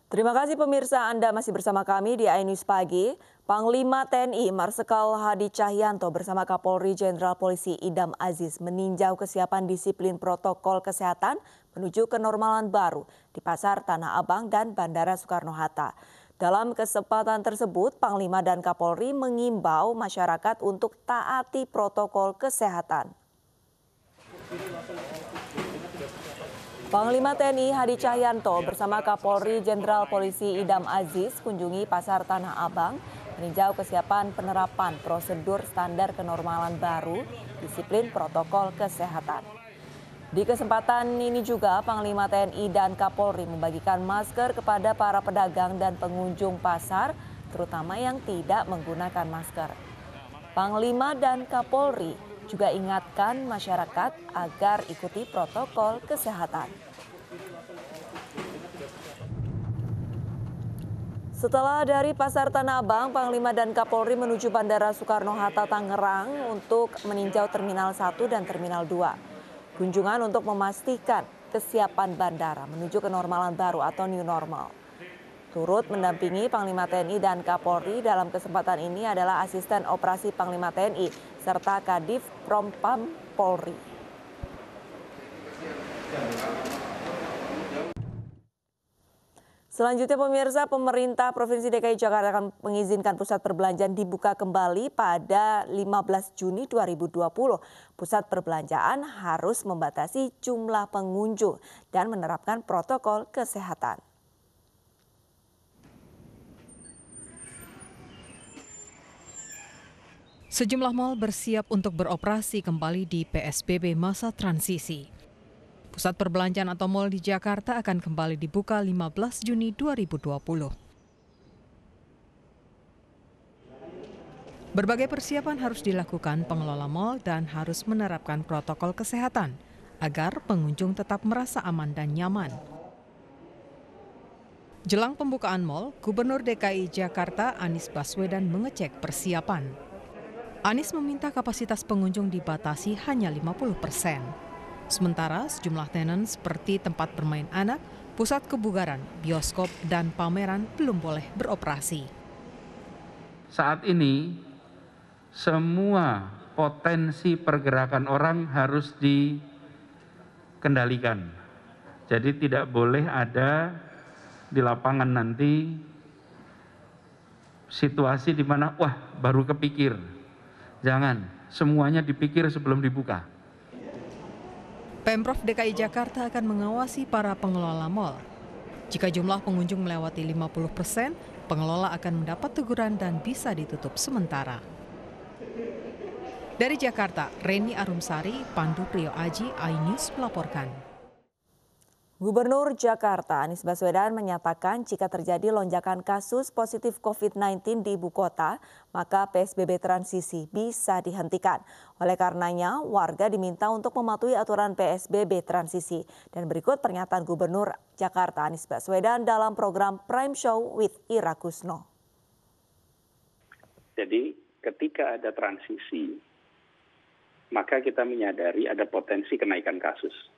Terima kasih pemirsa, Anda masih bersama kami di iNews Pagi. Panglima TNI Marsikal Hadi Cahyanto bersama Kapolri Jenderal Polisi Idam Aziz meninjau kesiapan disiplin protokol kesehatan menuju kenormalan baru di Pasar Tanah Abang dan Bandara Soekarno-Hatta. Dalam kesempatan tersebut, Panglima dan Kapolri mengimbau masyarakat untuk taati protokol kesehatan. Panglima TNI Hadi Cahyanto bersama Kapolri Jenderal Polisi Idam Aziz kunjungi Pasar Tanah Abang meninjau kesiapan penerapan prosedur standar kenormalan baru disiplin protokol kesehatan. Di kesempatan ini juga Panglima TNI dan Kapolri membagikan masker kepada para pedagang dan pengunjung pasar, terutama yang tidak menggunakan masker. Panglima dan Kapolri juga ingatkan masyarakat agar ikuti protokol kesehatan. Setelah dari Pasar Tanah Abang, Panglima dan Kapolri menuju Bandara Soekarno-Hatta Tangerang untuk meninjau Terminal 1 dan Terminal 2. Kunjungan untuk memastikan kesiapan bandara menuju kenormalan baru atau new normal. Turut mendampingi Panglima TNI dan Kapolri dalam kesempatan ini adalah Asisten Operasi Panglima TNI serta Kadif Propam Polri. Selanjutnya pemirsa, pemerintah Provinsi DKI Jakarta akan mengizinkan pusat perbelanjaan dibuka kembali pada 15 Juni 2020. Pusat perbelanjaan harus membatasi jumlah pengunjung dan menerapkan protokol kesehatan. Sejumlah mal bersiap untuk beroperasi kembali di PSBB masa transisi. Pusat perbelanjaan atau mal di Jakarta akan kembali dibuka 15 Juni 2020. Berbagai persiapan harus dilakukan pengelola mal dan harus menerapkan protokol kesehatan agar pengunjung tetap merasa aman dan nyaman. Jelang pembukaan mal, Gubernur DKI Jakarta Anies Baswedan mengecek persiapan. Anies meminta kapasitas pengunjung dibatasi hanya 50%. Sementara sejumlah tenan seperti tempat bermain anak, pusat kebugaran, bioskop, dan pameran belum boleh beroperasi. Saat ini, semua potensi pergerakan orang harus dikendalikan. Jadi tidak boleh ada di lapangan nanti situasi di mana, wah baru kepikir. Jangan, semuanya dipikir sebelum dibuka. Pemprov DKI Jakarta akan mengawasi para pengelola mal. Jika jumlah pengunjung melewati 50%, pengelola akan mendapat teguran dan bisa ditutup sementara. Dari Jakarta, Reni Arumsari, Pandu Priyo Aji, iNews melaporkan. Gubernur Jakarta Anies Baswedan menyatakan jika terjadi lonjakan kasus positif COVID-19 di ibu kota, maka PSBB transisi bisa dihentikan. Oleh karenanya, warga diminta untuk mematuhi aturan PSBB transisi. Dan berikut pernyataan Gubernur Jakarta Anies Baswedan dalam program Prime Show with Ira Kusno. Jadi ketika ada transisi, maka kita menyadari ada potensi kenaikan kasus.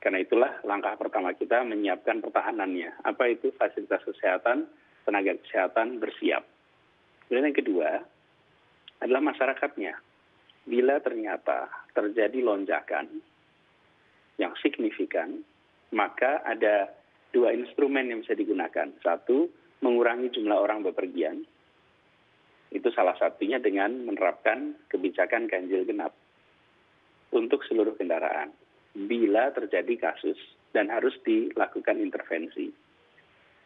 Karena itulah langkah pertama kita menyiapkan pertahanannya. Apa itu fasilitas kesehatan, tenaga kesehatan bersiap. Kemudian yang kedua adalah masyarakatnya. Bila ternyata terjadi lonjakan yang signifikan, maka ada dua instrumen yang bisa digunakan. Satu, mengurangi jumlah orang bepergian. Itu salah satunya dengan menerapkan kebijakan ganjil genap untuk seluruh kendaraan. Bila terjadi kasus dan harus dilakukan intervensi.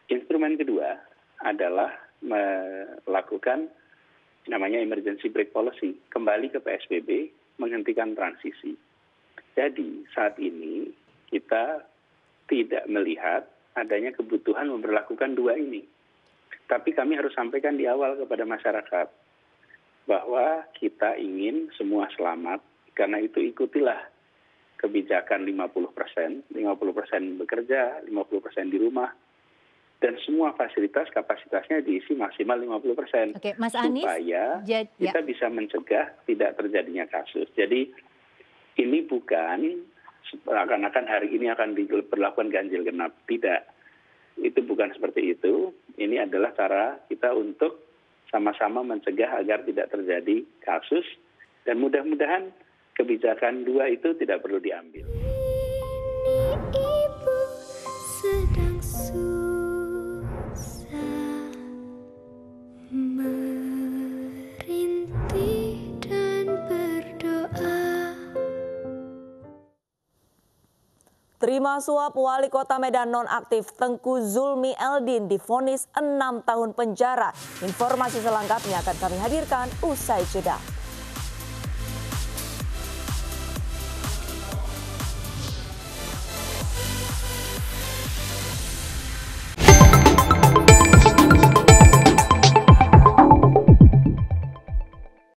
Instrumen kedua adalah melakukan namanya emergency brake policy, kembali ke PSBB, menghentikan transisi. Jadi saat ini kita tidak melihat adanya kebutuhan memberlakukan dua ini. Tapi kami harus sampaikan di awal kepada masyarakat bahwa kita ingin semua selamat, karena itu ikutilah kebijakan 50% bekerja, 50% di rumah, dan semua fasilitas kapasitasnya diisi maksimal 50%. Oke, Mas Anies, supaya kita bisa mencegah tidak terjadinya kasus. Jadi ini bukan seakan-akan hari ini akan diberlakukan ganjil genap, tidak. itu bukan seperti itu. Ini adalah cara kita untuk sama-sama mencegah agar tidak terjadi kasus, dan mudah-mudahan kebijakan 2 itu tidak perlu diambil. Ibu sedang susah merintih dan berdoa. Terima suap Wali Kota Medan nonaktif Tengku Zulmi Eldin divonis 6 tahun penjara. Informasi selengkapnya akan kami hadirkan usai jeda.